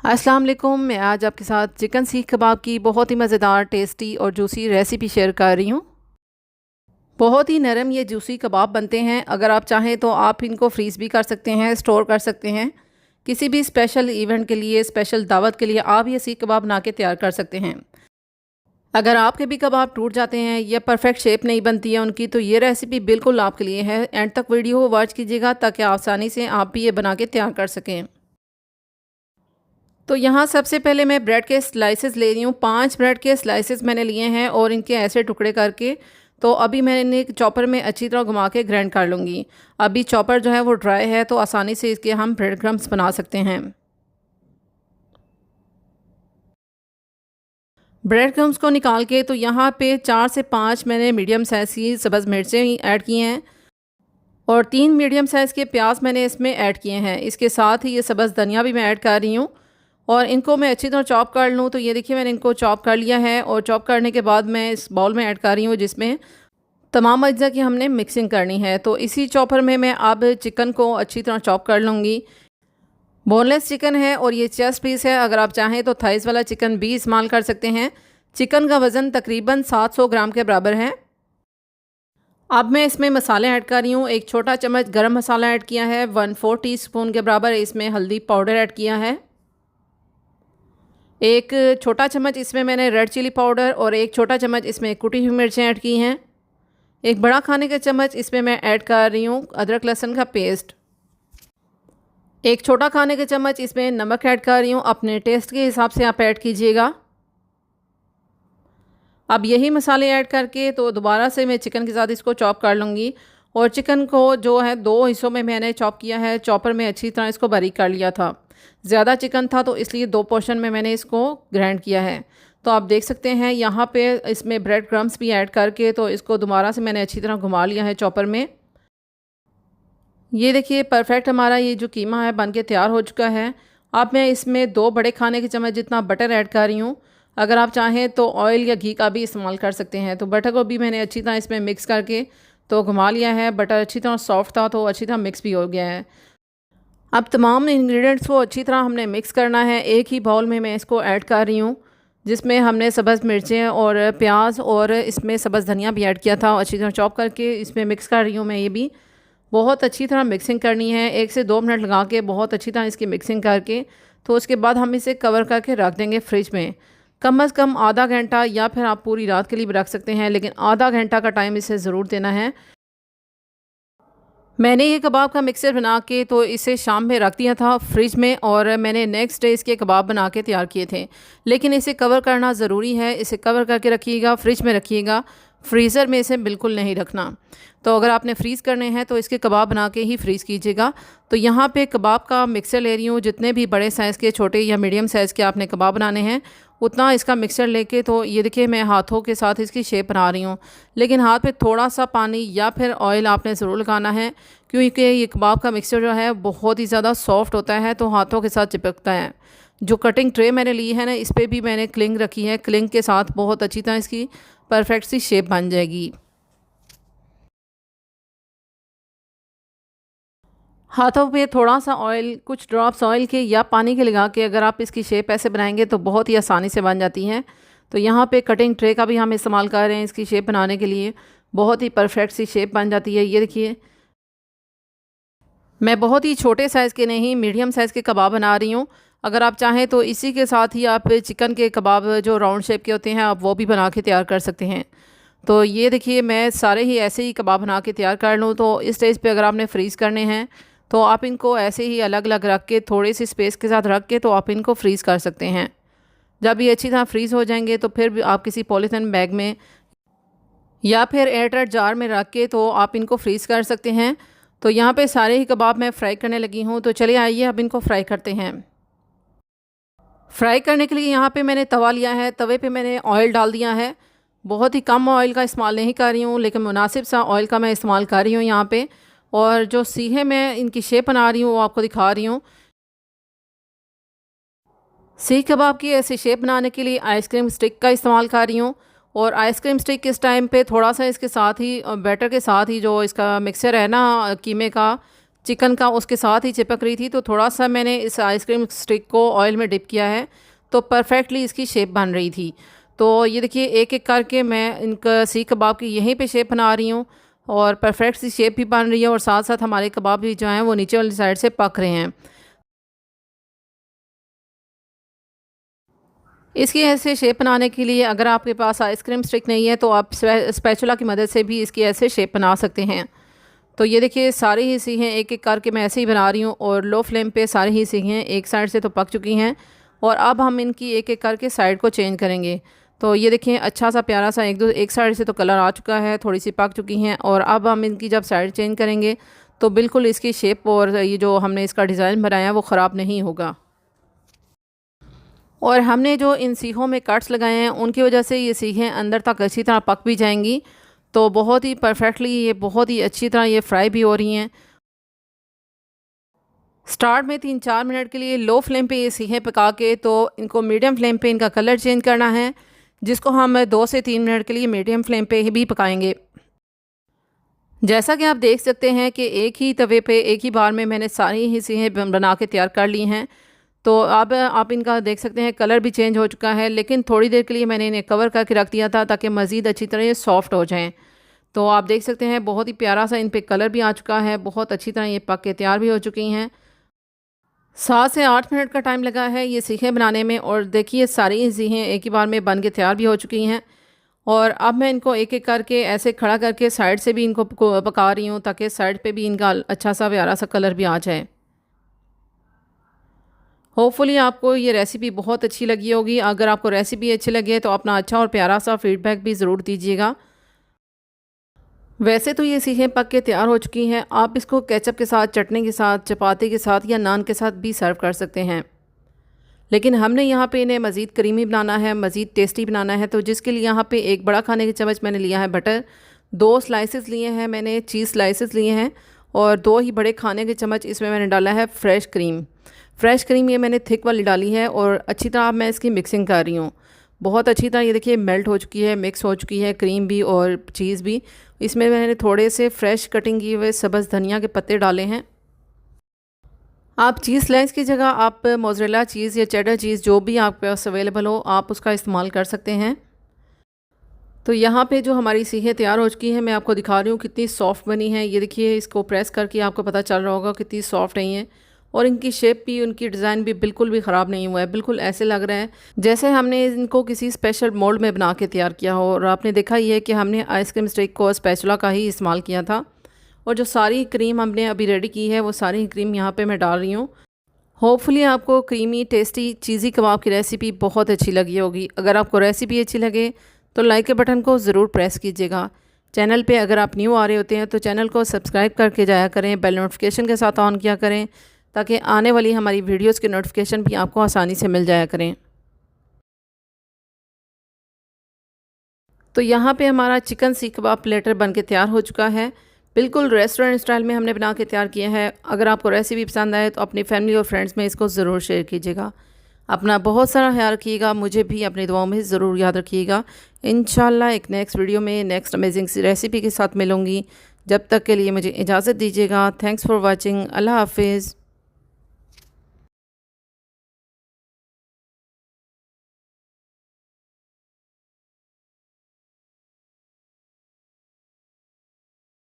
अस्सलाम वालेकुम। मैं आज आपके साथ चिकन सीख कबाब की बहुत ही मज़ेदार, टेस्टी और जूसी रेसिपी शेयर कर रही हूँ। बहुत ही नरम ये जूसी कबाब बनते हैं। अगर आप चाहें तो आप इनको फ्रीज़ भी कर सकते हैं, स्टोर कर सकते हैं। किसी भी स्पेशल इवेंट के लिए, स्पेशल दावत के लिए आप ये सीख कबाब बना के तैयार कर सकते हैं। अगर आपके भी कबाब टूट जाते हैं या परफेक्ट शेप नहीं बनती है उनकी, तो ये रेसिपी बिल्कुल आपके लिए है। एंड तक वीडियो वॉच कीजिएगा ताकि आसानी से आप भी ये बना के तैयार कर सकें। तो यहाँ सबसे पहले मैं ब्रेड के स्लाइसेस ले रही हूँ। 5 ब्रेड के स्लाइसेस मैंने लिए हैं और इनके ऐसे टुकड़े करके तो अभी मैंने चॉपर में अच्छी तरह घुमा के ग्राइंड कर लूँगी। अभी चॉपर जो है वो ड्राई है तो आसानी से इसके हम ब्रेड क्रम्स बना सकते हैं। ब्रेड क्रम्स को निकाल के तो यहाँ पे 4 से 5 मैंने मीडियम साइज़ की सब्ज़ मिर्चें ऐड की हैं और 3 मीडियम साइज़ के प्याज मैंने इसमें ऐड किए हैं। इसके साथ ही ये सब्ज़ धनिया भी मैं ऐड कर रही हूँ और इनको मैं अच्छी तरह चॉप कर लूँ। तो ये देखिए मैंने इनको चॉप कर लिया है और चॉप करने के बाद मैं इस बाउल में ऐड कर रही हूँ जिसमें तमाम अज्जा की हमने मिक्सिंग करनी है। तो इसी चॉपर में मैं अब चिकन को अच्छी तरह चॉप कर लूँगी। बोनलेस चिकन है और ये चेस्ट पीस है। अगर आप चाहें तो थाइस वाला चिकन भी इस्तेमाल कर सकते हैं। चिकन का वज़न तकरीबन 700 ग्राम के बराबर है। अब मैं इसमें मसाले ऐड कर रही हूँ। एक छोटा चम्मच गरम मसाला ऐड किया है, 1/4 टीस्पून के बराबर इसमें हल्दी पाउडर ऐड किया है, एक छोटा चम्मच इसमें मैंने रेड चिली पाउडर और एक छोटा चम्मच इसमें कुटी हुई मिर्चें ऐड की हैं। एक बड़ा खाने का चम्मच इसमें मैं ऐड कर रही हूँ अदरक लहसुन का पेस्ट। एक छोटा खाने का चम्मच इसमें नमक ऐड कर रही हूँ। अपने टेस्ट के हिसाब से आप ऐड कीजिएगा। अब यही मसाले ऐड करके तो दोबारा से मैं चिकन के साथ इसको चॉप कर लूँगी और चिकन को जो है 2 हिस्सों में मैंने चॉप किया है। चॉपर में अच्छी तरह इसको बारीक कर लिया था। ज़्यादा चिकन था तो इसलिए 2 पोर्शन में मैंने इसको ग्राइंड किया है। तो आप देख सकते हैं यहाँ पे इसमें ब्रेड क्रम्स भी ऐड करके तो इसको दोबारा से मैंने अच्छी तरह घुमा लिया है चॉपर में। ये देखिए परफेक्ट हमारा ये जो कीमा है बन के तैयार हो चुका है। अब मैं इसमें 2 बड़े खाने के चम्मच जितना बटर ऐड कर रही हूँ। अगर आप चाहें तो ऑयल या घी का भी इस्तेमाल कर सकते हैं। तो बटर को भी मैंने अच्छी तरह इसमें मिक्स करके तो घुमा लिया है। बटर अच्छी तरह सॉफ्ट था तो अच्छी तरह मिक्स भी हो गया है। अब तमाम इंग्रेडिएंट्स को अच्छी तरह हमने मिक्स करना है। एक ही बाउल में मैं इसको ऐड कर रही हूँ जिसमें हमने सब्ज़ मिर्चें और प्याज और इसमें सब्ज़ धनिया भी ऐड किया था। अच्छी तरह चॉप करके इसमें मिक्स कर रही हूँ मैं। ये भी बहुत अच्छी तरह मिक्सिंग करनी है। 1 से 2 मिनट लगा के बहुत अच्छी तरह इसकी मिक्सिंग करके तो उसके बाद हम इसे कवर करके रख देंगे फ्रिज में कम अज़ कम आधा घंटा, या फिर आप पूरी रात के लिए भी रख सकते हैं, लेकिन आधा घंटा का टाइम इसे ज़रूर देना है। मैंने ये कबाब का मिक्सचर बना के तो इसे शाम में रख दिया था फ्रिज में और मैंने नेक्स्ट डे इसके कबाब बना के तैयार किए थे। लेकिन इसे कवर करना ज़रूरी है। इसे कवर करके रखिएगा, फ्रिज में रखिएगा, फ्रीज़र में इसे बिल्कुल नहीं रखना। तो अगर आपने फ्रीज़ करने हैं तो इसके कबाब बना के ही फ्रीज़ कीजिएगा। तो यहाँ पे कबाब का मिक्सचर ले रही हूँ। जितने भी बड़े साइज़ के, छोटे या मीडियम साइज़ के आपने कबाब बनाने हैं उतना इसका मिक्सचर लेके तो ये देखिए मैं हाथों के साथ इसकी शेप बना रही हूँ। लेकिन हाथ पे थोड़ा सा पानी या फिर ऑयल आपने ज़रूर लगाना है क्योंकि ये कबाब का मिक्सचर जो है बहुत ही ज़्यादा सॉफ्ट होता है तो हाथों के साथ चिपकता है। जो कटिंग ट्रे मैंने ली है ना, इस पर भी मैंने क्लिंग रखी है। क्लिंग के साथ बहुत अच्छी तरह इसकी परफेक्ट सी शेप बन जाएगी। हाथों पे थोड़ा सा ऑयल, कुछ ड्रॉप्स ऑयल के या पानी के लगा के अगर आप इसकी शेप ऐसे बनाएंगे तो बहुत ही आसानी से बन जाती हैं। तो यहाँ पे कटिंग ट्रे का भी हम इस्तेमाल कर रहे हैं इसकी शेप बनाने के लिए। बहुत ही परफेक्ट सी शेप बन जाती है। ये देखिए मैं बहुत ही छोटे साइज़ के नहीं, मीडियम साइज़ के कबाब बना रही हूँ। अगर आप चाहें तो इसी के साथ ही आप चिकन के कबाब जो राउंड शेप के होते हैं आप वो भी बना के तैयार कर सकते हैं। तो ये देखिए मैं सारे ही ऐसे ही कबाब बना के तैयार कर लूँ। तो इस स्टेज पे अगर आपने फ्रीज़ करने हैं तो आप इनको ऐसे ही अलग अलग रख के थोड़ी सी स्पेस के साथ रख के तो आप इनको फ्रीज़ कर सकते हैं। जब ये अच्छी तरह फ्रीज़ हो जाएंगे तो फिर भी आप किसी पॉलीथीन बैग में या फिर एयरटाइट जार में रख के तो आप इनको फ्रीज़ कर सकते हैं। तो यहाँ पे सारे ही कबाब मैं फ्राई करने लगी हूँ। तो चलिए आइए अब इनको फ्राई करते हैं। फ्राई करने के लिए यहाँ पे मैंने तवा लिया है। तवे पे मैंने ऑयल डाल दिया है। बहुत ही कम ऑयल का इस्तेमाल नहीं कर रही हूँ लेकिन मुनासिब सा ऑयल का मैं इस्तेमाल कर रही हूँ यहाँ पे। और जो सीहे मैं इनकी शेप बना रही हूँ वो आपको दिखा रही हूँ। सीख कबाब की ऐसी शेप बनाने के लिए आइसक्रीम स्टिक का इस्तेमाल कर रही हूँ। और आइसक्रीम स्टिक इस टाइम पे थोड़ा सा इसके साथ ही बैटर के साथ ही जो इसका मिक्सचर है ना कीमे का, चिकन का उसके साथ ही चिपक रही थी। तो थोड़ा सा मैंने इस आइसक्रीम स्टिक को ऑयल में डिप किया है, तो परफेक्टली इसकी शेप बन रही थी। तो ये देखिए एक एक करके मैं इनका सीख कबाब की यहीं पे शेप बना रही हूँ और परफेक्ट सी शेप भी बन रही है और साथ साथ हमारे कबाब भी जो हैं वो नीचे वाली साइड से पक रहे हैं। इसकी ऐसे शेप बनाने के लिए अगर आपके पास आइसक्रीम स्टिक नहीं है तो आप स्पैचुला की मदद से भी इसकी ऐसे शेप बना सकते हैं। तो ये देखिए सारी ही सीखें एक एक करके मैं ऐसे ही बना रही हूँ और लो फ्लेम पे सारी ही सीखें एक साइड से तो पक चुकी हैं और अब हम इनकी एक एक करके साइड को चेंज करेंगे। तो ये देखें अच्छा सा प्यारा सा एक साइड से तो कलर आ चुका है, थोड़ी सी पक चुकी हैं और अब हम इनकी जब साइड चेंज करेंगे तो बिल्कुल इसकी शेप और ये जो हमने इसका डिज़ाइन बनाया वो ख़राब नहीं होगा। और हमने जो इन सीखों में कट्स लगाए हैं उनकी वजह से ये सीखें अंदर तक अच्छी तरह पक भी जाएंगी। तो बहुत ही परफेक्टली ये बहुत ही अच्छी तरह ये फ्राई भी हो रही हैं। स्टार्ट में 3-4 मिनट के लिए लो फ्लेम पे ये सीखें पका के तो इनको मीडियम फ्लेम पे इनका कलर चेंज करना है, जिसको हम 2 से 3 मिनट के लिए मीडियम फ्लेम पे भी पकाएंगे। जैसा कि आप देख सकते हैं कि एक ही तवे पे एक ही बार में मैंने सारी ही सीखें बना के तैयार कर ली हैं। तो अब आप इनका देख सकते हैं कलर भी चेंज हो चुका है, लेकिन थोड़ी देर के लिए मैंने इन्हें कवर करके रख दिया था ताकि मज़ीद अच्छी तरह ये सॉफ़्ट हो जाएं। तो आप देख सकते हैं बहुत ही प्यारा सा इन पे कलर भी आ चुका है, बहुत अच्छी तरह ये पक के तैयार भी हो चुकी हैं। 7 से 8 मिनट का टाइम लगा है ये सीखें बनाने में और देखिए सारी ही सीखें एक ही बार में बन के तैयार भी हो चुकी हैं। और अब मैं इनको एक एक करके ऐसे खड़ा करके साइड से भी इनको पका रही हूँ ताकि साइड पे भी इनका अच्छा सा प्यारा सा कलर भी आ जाए। होपफुली आपको ये रेसिपी बहुत अच्छी लगी होगी। अगर आपको रेसिपी अच्छी लगे तो अपना अच्छा और प्यारा सा फीडबैक भी ज़रूर दीजिएगा। वैसे तो ये सीखें पक के तैयार हो चुकी हैं, आप इसको केचप के साथ, चटनी के साथ, चपाती के साथ या नान के साथ भी सर्व कर सकते हैं। लेकिन हमने यहाँ पे इन्हें मज़ीद क्रीमी बनाना है, मज़ीद टेस्टी बनाना है, तो जिसके लिए यहाँ पे एक बड़ा खाने का चम्मच मैंने लिया है बटर, 2 स्लाइसेस लिए हैं मैंने चीज़ स्लाइसेस लिए हैं और 2 ही बड़े खाने के चम्मच इसमें मैंने डाला है फ्रेश क्रीम। फ्रेश क्रीम ये मैंने थिक वाली डाली है और अच्छी तरह मैं इसकी मिक्सिंग कर रही हूँ। बहुत अच्छी तरह ये देखिए मेल्ट हो चुकी है, मिक्स हो चुकी है क्रीम भी और चीज़ भी। इसमें मैंने थोड़े से फ्रेश कटिंग किए हुए सब्ज़ धनिया के पत्ते डाले हैं। आप चीज़ स्लाइस की जगह आप मोज़रेला चीज़ या चेडर चीज़ जो भी आपके पास अवेलेबल हो आप उसका इस्तेमाल कर सकते हैं। तो यहाँ पे जो हमारी सीखें तैयार हो चुकी हैं मैं आपको दिखा रही हूँ कितनी सॉफ़्ट बनी है। ये देखिए इसको प्रेस करके आपको पता चल रहा होगा कितनी सॉफ़्ट है ये, और इनकी शेप भी, उनकी डिज़ाइन भी बिल्कुल भी ख़राब नहीं हुआ है। बिल्कुल ऐसे लग रहा है जैसे हमने इनको किसी स्पेशल मोल्ड में बना के तैयार किया हो। और आपने देखा ही है कि हमने आइसक्रीम स्टिक को स्पैचुला का ही इस्तेमाल किया था। और जो सारी क्रीम हमने अभी रेडी की है वो सारी क्रीम यहाँ पे मैं डाल रही हूँ। होपफुली आपको क्रीमी टेस्टी चीज़ी कबाब की रेसिपी बहुत अच्छी लगी होगी। अगर आपको रेसिपी अच्छी लगे तो लाइक के बटन को ज़रूर प्रेस कीजिएगा। चैनल पे अगर आप न्यू आ रहे होते हैं तो चैनल को सब्सक्राइब करके जाया करें, बेल नोटिफिकेशन के साथ ऑन किया करें ताकि आने वाली हमारी वीडियोस के नोटिफिकेशन भी आपको आसानी से मिल जाया करें। तो यहाँ पे हमारा चिकन सीख कबाब प्लेटर बन के तैयार हो चुका है। बिल्कुल रेस्टोरेंट स्टाइल में हमने बना के तैयार किया है। अगर आपको रेसिपी पसंद आए तो अपनी फैमिली और फ्रेंड्स में इसको ज़रूर शेयर कीजिएगा। अपना बहुत सारा ख्याल रखिएगा, मुझे भी अपनी दुआओं में ज़रूर याद रखिएगा। इंशाल्लाह एक नेक्स्ट वीडियो में नेक्स्ट अमेजिंग सी रेसिपी के साथ मिलूँगी। जब तक के लिए मुझे इजाज़त दीजिएगा। Thanks for watching. अल्लाह हाफिज़।